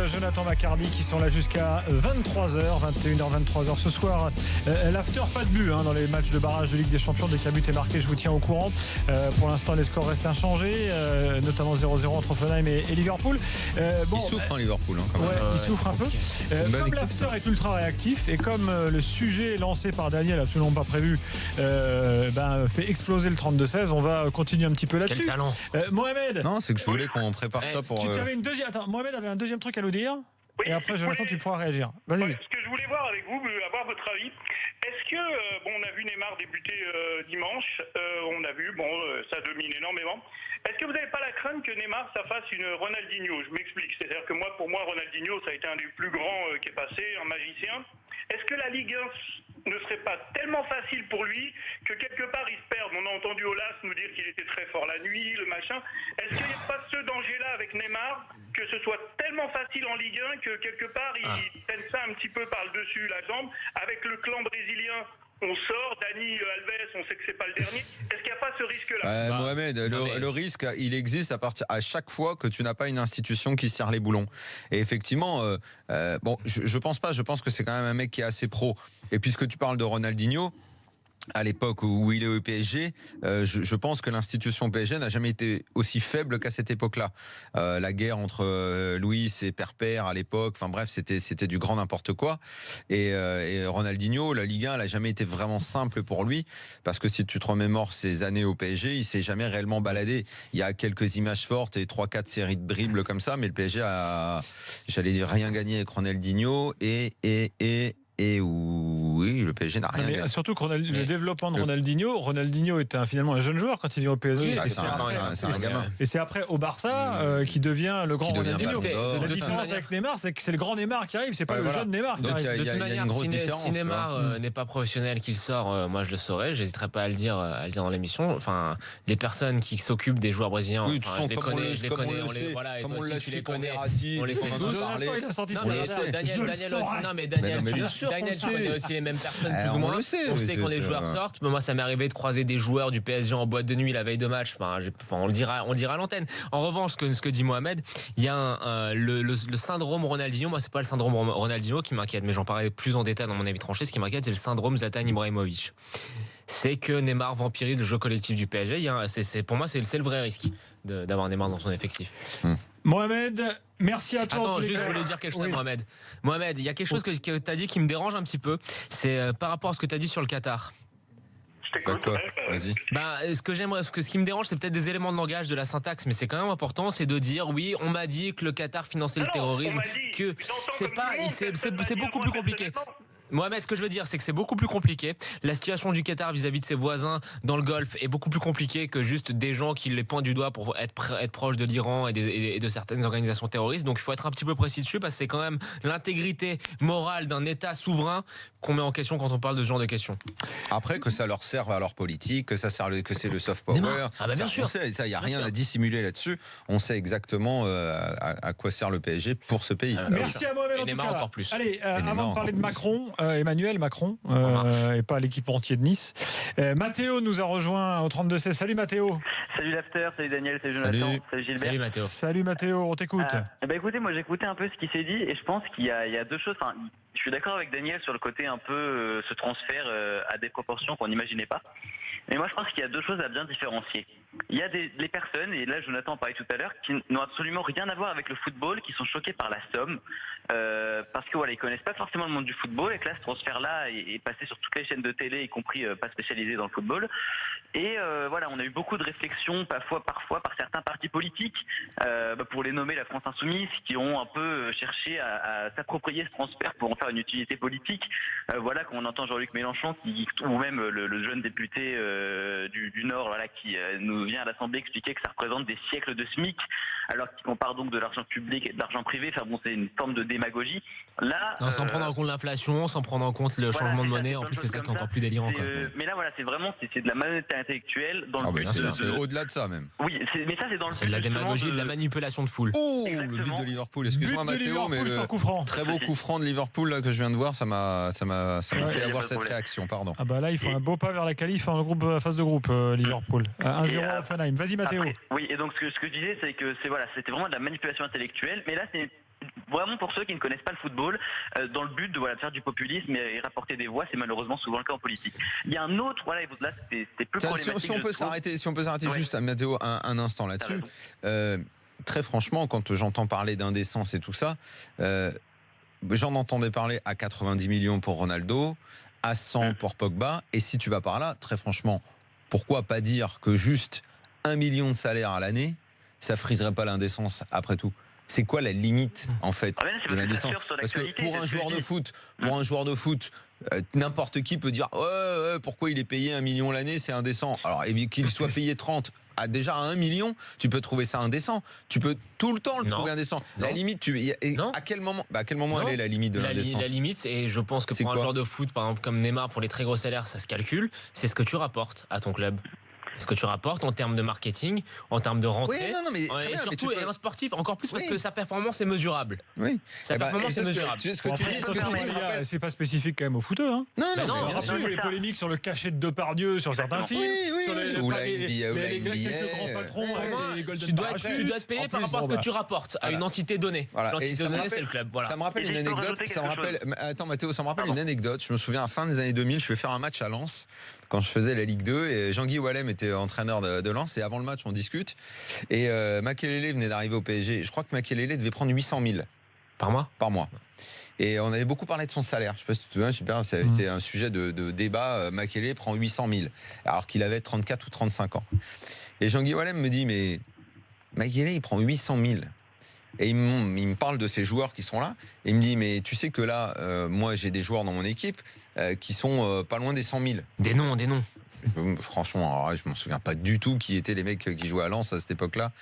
Jonathan Macardy qui sont là jusqu'à 23h, 21h, 23h ce soir. L'after, pas de but dans les matchs de barrage de Ligue des Champions. Dès qu'un but est marqué, je vous tiens au courant. Pour l'instant, les scores restent inchangés, notamment 0-0 entre Offenheim et Liverpool. Il souffre Liverpool quand même. Il souffre un peu. Comme l'after est ultra réactif et comme le sujet lancé par Daniel, absolument pas prévu, fait exploser le 32-16, on va continuer un petit peu là-dessus. Quel talent. Mohamed. Non, c'est que je voulais qu'on prépare ça pour. Mohamed avait un deuxième truc à nous dire. Oui, et après, Jonathan, tu pourras réagir. Vas-y. Ce que je voulais voir avec vous, avoir votre avis. Est-ce que, on a vu Neymar débuter dimanche, on a vu, ça domine énormément. Est-ce que vous n'avez pas la crainte que Neymar, ça fasse une Ronaldinho? Je m'explique. C'est-à-dire que pour moi, Ronaldinho, ça a été un des plus grands qui est passé, un magicien. Est-ce que la Ligue 1 ne serait pas tellement facile pour lui que quelque part il se perde? On a entendu Olas nous dire qu'il était très fort la nuit, le machin. Est-ce qu'il n'y a pas ce danger-là avec Neymar, que ce soit tellement facile en Ligue 1 que quelque part il prenne ça un petit peu par le dessus la jambe? Avec le clan brésilien, on sort, Dani Alves, on sait que c'est pas le dernier. Est-ce qu'il n'y a pas ce risque-là? Mohamed, le risque, il existe à chaque fois que tu n'as pas une institution qui serre les boulons. Et effectivement, je pense pas. Je pense que c'est quand même un mec qui est assez pro. Et puisque tu parles de Ronaldinho, à l'époque où il est au PSG, je pense que l'institution PSG n'a jamais été aussi faible qu'à cette époque-là. La guerre entre Luis et Perper à l'époque, enfin bref, c'était du grand n'importe quoi. Et Ronaldinho, la Ligue 1, elle a jamais été vraiment simple pour lui, parce que si tu te remémores ses années au PSG, il s'est jamais réellement baladé. Il y a quelques images fortes et 3-4 séries de dribbles comme ça, mais le PSG a, j'allais dire, rien gagné avec Ronaldinho et oui, le PSG n'a rien gagné. Surtout que le développement de Ronaldinho était finalement un jeune joueur quand il vient au PSG. Oui, c'est un gamin. Et c'est après au Barça qui devient le grand Ronaldinho. La différence avec Neymar, c'est que c'est le grand Neymar qui arrive, c'est pas le jeune Neymar qui arrive. De toute manière, si Neymar n'est pas professionnel, qu'il sort, moi je le saurais, j'hésiterai pas à le dire dans l'émission. Enfin, les personnes qui s'occupent des joueurs brésiliens, je les connais, on les sait tous. Il a sorti Daniel, Daniel, tu connais aussi les mêmes personnes plus ou moins. On sait quand les joueurs sortent. Moi, ça m'est arrivé de croiser des joueurs du PSG en boîte de nuit la veille de match. On le dira à l'antenne. En revanche, ce que dit Mohamed, il y a le syndrome Ronaldinho. Moi, c'est pas le syndrome Ronaldinho qui m'inquiète, mais j'en parlerai plus en détail dans mon avis tranché. Ce qui m'inquiète, c'est le syndrome Zlatan Ibrahimovic. C'est que Neymar vampirise le jeu collectif du PSG. Pour moi, c'est le vrai risque d'avoir Neymar dans son effectif. Mohamed, merci à toi. Attends, je voulais dire quelque chose à Mohamed. Mohamed, il y a quelque chose que tu as dit qui me dérange un petit peu. C'est par rapport à ce que tu as dit sur le Qatar. Vas-y. Ce qui me dérange, c'est peut-être des éléments de langage, de la syntaxe, mais c'est quand même important, c'est de dire oui, on m'a dit que le Qatar finançait le terrorisme, que c'est beaucoup plus compliqué. Mohamed, ce que je veux dire, c'est que c'est beaucoup plus compliqué. La situation du Qatar vis-à-vis de ses voisins dans le Golfe est beaucoup plus compliquée que juste des gens qui les pointent du doigt pour être proches de l'Iran et de certaines organisations terroristes. Donc il faut être un petit peu précis dessus parce que c'est quand même l'intégrité morale d'un État souverain qu'on met en question quand on parle de ce genre de questions. Après, que ça leur serve à leur politique, que c'est le soft power. Bien sûr. Il n'y a rien à dissimuler là-dessus. On sait exactement à quoi sert le PSG pour ce pays. Merci à Mohamed. Et Neymar encore plus. Allez, avant de parler de Macron, Emmanuel Macron, et pas l'équipe entière de Nice. Mathéo nous a rejoint au 32-16. Salut Mathéo. Salut l'after, salut Daniel, salut Jonathan, salut Gilbert. Salut Mathéo. Salut Mathéo, on t'écoute. Écoutez, moi j'ai écouté un peu ce qui s'est dit et je pense qu'il y a deux choses. Enfin, je suis d'accord avec Daniel sur le côté un peu ce transfert à des proportions qu'on n'imaginait pas. Mais moi je pense qu'il y a deux choses à bien différencier. Il y a les personnes, et là Jonathan en parlait tout à l'heure, qui n'ont absolument rien à voir avec le football, qui sont choquées par la somme, parce que voilà, ils connaissent pas forcément le monde du football, et que là ce transfert-là est passé sur toutes les chaînes de télé, y compris pas spécialisées dans le football. Et voilà, on a eu beaucoup de réflexions, parfois par certains partis politiques, pour les nommer la France Insoumise, qui ont un peu cherché à s'approprier ce transfert pour en faire une utilité politique. Voilà, quand on entend Jean-Luc Mélenchon, ou même le jeune député du Nord, voilà, qui nous vient à l'Assemblée expliquer que ça représente des siècles de SMIC, alors qu'il compare donc de l'argent public et de l'argent privé. Enfin bon, c'est une forme de démagogie. Là, sans prendre en compte l'inflation, sans prendre en compte le changement de monnaie, en plus c'est ça qui est encore plus délirant. Mais là voilà, c'est de la malhonnêteté intellectuelle dans le but c'est au-delà de ça même. Oui, mais ça c'est dans le c'est de la démagogie, de la manipulation de foule. Oh, le but de Liverpool. Excuse-moi Mathéo, mais le très beau coup franc de Liverpool là que je viens de voir, ça m'a fait avoir cette réaction. Pardon. Ah bah là, il faut un beau pas vers la qualif en phase de groupe Liverpool. 1-0 Offenheim. Vas-y Mathéo. Oui, et donc ce que je disais, c'est que c'était vraiment de la manipulation intellectuelle, mais là c'est vraiment pour ceux qui ne connaissent pas le football, dans le but de faire du populisme et rapporter des voix. C'est malheureusement souvent le cas en politique. Il y a un autre, et là c'était plus problématique. Si on peut s'arrêter juste, Mathéo, un instant là-dessus. Très franchement, quand j'entends parler d'indécence et tout ça, j'en entendais parler à 90 millions pour Ronaldo, à 100 pour Pogba. Et si tu vas par là, très franchement, pourquoi pas dire que juste 1 million de salaire à l'année, ça friserait pas l'indécence après tout? C'est quoi la limite en fait de l'indécence? Parce que pour un joueur de foot, n'importe qui peut dire pourquoi il est payé 1 million l'année, c'est indécent. Alors qu'il soit payé 30, déjà à 1 million, tu peux trouver ça indécent. Tu peux tout le temps le trouver indécent. La limite, à quel moment elle est la limite de l'indécence? La limite, et je pense que pour un joueur de foot, par exemple comme Neymar, pour les très gros salaires, ça se calcule, c'est ce que tu rapportes à ton club. Ce que tu rapportes en termes de marketing, en termes de rentrée, et surtout un sportif encore plus parce que sa performance est mesurable. Oui. Sa performance est mesurable. C'est pas spécifique quand même au footeux. Hein. Non, rappelez-vous les polémiques sur le cachet de Depardieu sur certains films, sur les quelques grands patrons, tu dois être payé par rapport à ce que tu rapportes à une entité donnée. L'entité donnée, c'est le club. Ça me rappelle une anecdote. Attends, Mathéo, ça me rappelle une anecdote. Je me souviens à la fin des années 2000, je vais faire un match à Lens quand je faisais la Ligue 2 et Jean-Guy Wallem était entraîneur de Lens et avant le match on discute et Makelele venait d'arriver au PSG. Je crois que Makelele devait prendre 800 000 par mois. Et on avait beaucoup parlé de son salaire. Je sais pas si tu te souviens, ça a été un sujet de débat. Makelele prend 800 000 alors qu'il avait 34 ou 35 ans. Et Jean-Guy Wallem me dit mais Makelele il prend 800 000. Et il me parle de ces joueurs qui sont là. Et il me dit, mais tu sais que là, moi, j'ai des joueurs dans mon équipe qui sont pas loin des 100 000. Des noms. Franchement, alors, je m'en souviens pas du tout qui étaient les mecs qui jouaient à Lens à cette époque-là.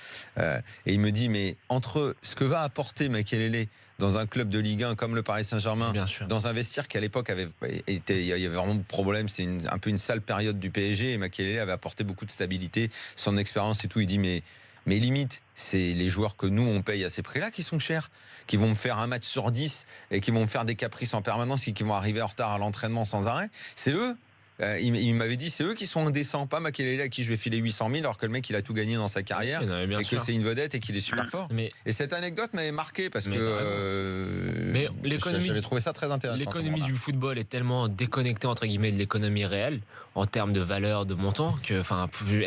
Et il me dit, mais entre ce que va apporter Makelele dans un club de Ligue 1 comme le Paris Saint-Germain, dans un vestiaire qui à l'époque il y avait vraiment de problèmes, c'est un peu une sale période du PSG, et Makelele avait apporté beaucoup de stabilité, son expérience et tout. Il dit, mais limite, c'est les joueurs que nous, on paye à ces prix-là qui sont chers, qui vont me faire un match sur 10 et qui vont me faire des caprices en permanence et qui vont arriver en retard à l'entraînement sans arrêt. C'est eux. Il m'avait dit, c'est eux qui sont indécents, pas Makelele à qui je vais filer 800 000 alors que le mec il a tout gagné dans sa carrière et que c'est une vedette et qu'il est super fort. Et cette anecdote m'avait marqué parce que j'avais trouvé ça très intéressant. L'économie du football est tellement déconnectée entre guillemets de l'économie réelle en termes de valeur, de montant, que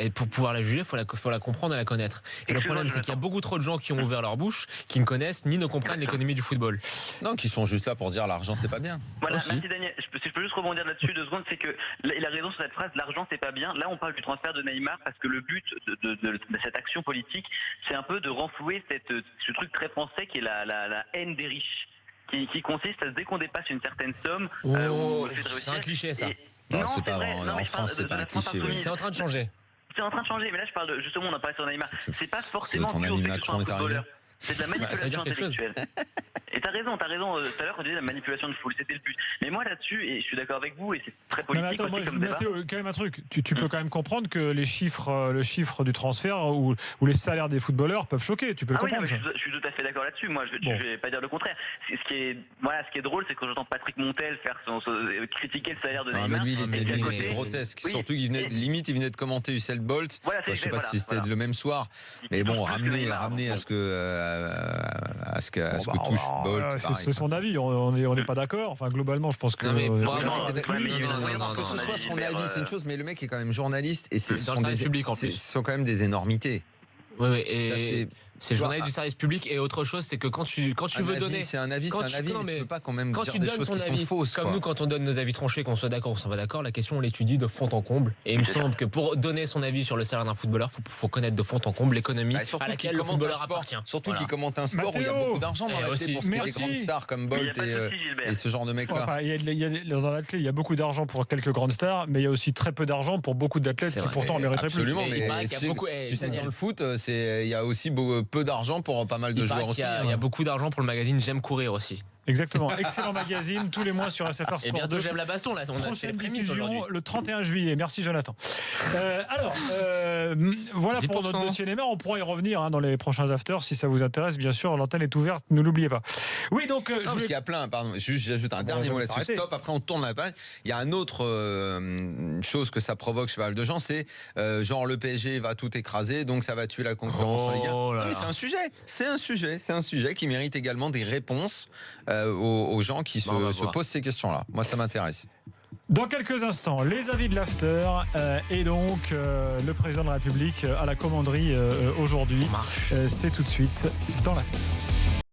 pour pouvoir la juger, faut la comprendre et la connaître. Et le problème, c'est qu'il y a beaucoup trop de gens qui ont ouvert leur bouche, qui ne connaissent ni ne comprennent l'économie du football. Non, qui sont juste là pour dire l'argent c'est pas bien. Voilà, merci Daniel. Si je peux juste rebondir là-dessus 2 secondes, c'est que il a raison sur cette phrase, l'argent c'est pas bien. Là, on parle du transfert de Neymar parce que le but de cette action politique, c'est un peu de renflouer ce truc très français qui est la haine des riches, qui consiste à dès qu'on dépasse une certaine somme. C'est un cliché ça. Non, c'est pas vrai. En France, c'est pas un cliché. C'est en train de changer. C'est en train de changer, mais là je parle justement, on a parlé sur Neymar. C'est pas forcément ton ami Macron est arrivé. C'est de la manipulation intellectuelle. Et t'as raison, tout à l'heure on disait la manipulation de foule, c'était le but. Mais moi là-dessus, et je suis d'accord avec vous, et c'est très politique aussi comme débat. Mathéo, quand même un truc, tu peux quand même comprendre que le chiffre du transfert ou les salaires des footballeurs peuvent choquer, tu peux le comprendre. Je suis tout à fait d'accord là-dessus, moi je vais pas dire le contraire. Ce qui est drôle, c'est quand j'entends Patrick Montel critiquer le salaire de Neymar. Mais lui il était grotesque, surtout qu'il venait de commenter Usain Bolt. Je sais pas si c'était le même soir, mais bon, ramener à ce que touche Bolt. C'est son avis, on n'est pas d'accord. Enfin, globalement, je pense que. Que ce soit son avis, c'est une chose, mais le mec est quand même journaliste et ce sont quand même des énormités. Oui, et c'est le journaliste du service public. Et autre chose, c'est que quand tu veux donner. C'est un avis, mais tu peux pas quand même dire des choses qui sont fausses. Comme nous, quand on donne nos avis tranchés, qu'on soit d'accord ou qu'on soit pas d'accord, la question, on l'étudie de fond en comble. Et il me semble que pour donner son avis sur le salaire d'un footballeur, faut connaître de fond en comble l'économie à laquelle le footballeur appartient. Surtout qu'il commente un sport où il y a beaucoup d'argent dans la clé pour ce qui est des grandes stars comme Bolt et ce genre de mecs-là. Dans la clé, il y a beaucoup d'argent pour quelques grandes stars, mais il y a aussi très peu d'argent pour beaucoup d'athlètes qui pourtant mériteraient plus. Absolument, mais tu sais, dans le foot, il y a aussi peu d'argent pour pas mal de joueurs aussi. Il y a beaucoup d'argent pour le magazine J'aime courir aussi. Exactement. Excellent magazine tous les mois sur SFR Sport. Et bientôt 2. j'aime la baston là. On a fait les Prochaine prémices aujourd'hui. diffusion le 31 juillet. Merci Jonathan. Voilà pour 10%. notre dossier Neymar. On pourra y revenir dans les prochains afters si ça vous intéresse. Bien sûr, l'antenne est ouverte. Ne l'oubliez pas. Oui, donc Non, parce qu'il y a plein, pardon, j'ajoute un dernier mot là-dessus. s'arrêter. Stop, après on tourne la page. Il y a un autre chose que ça provoque chez pas mal de gens, c'est genre le PSG va tout écraser, donc ça va tuer la concurrence en Ligue 1. Oh là Non, mais là. c'est un sujet qui mérite également des réponses aux gens qui Bon, on va se voir. posent ces questions-là. Moi, ça m'intéresse. Dans quelques instants, les avis de l'after et donc le président de la République à la commanderie aujourd'hui. C'est tout de suite dans l'after.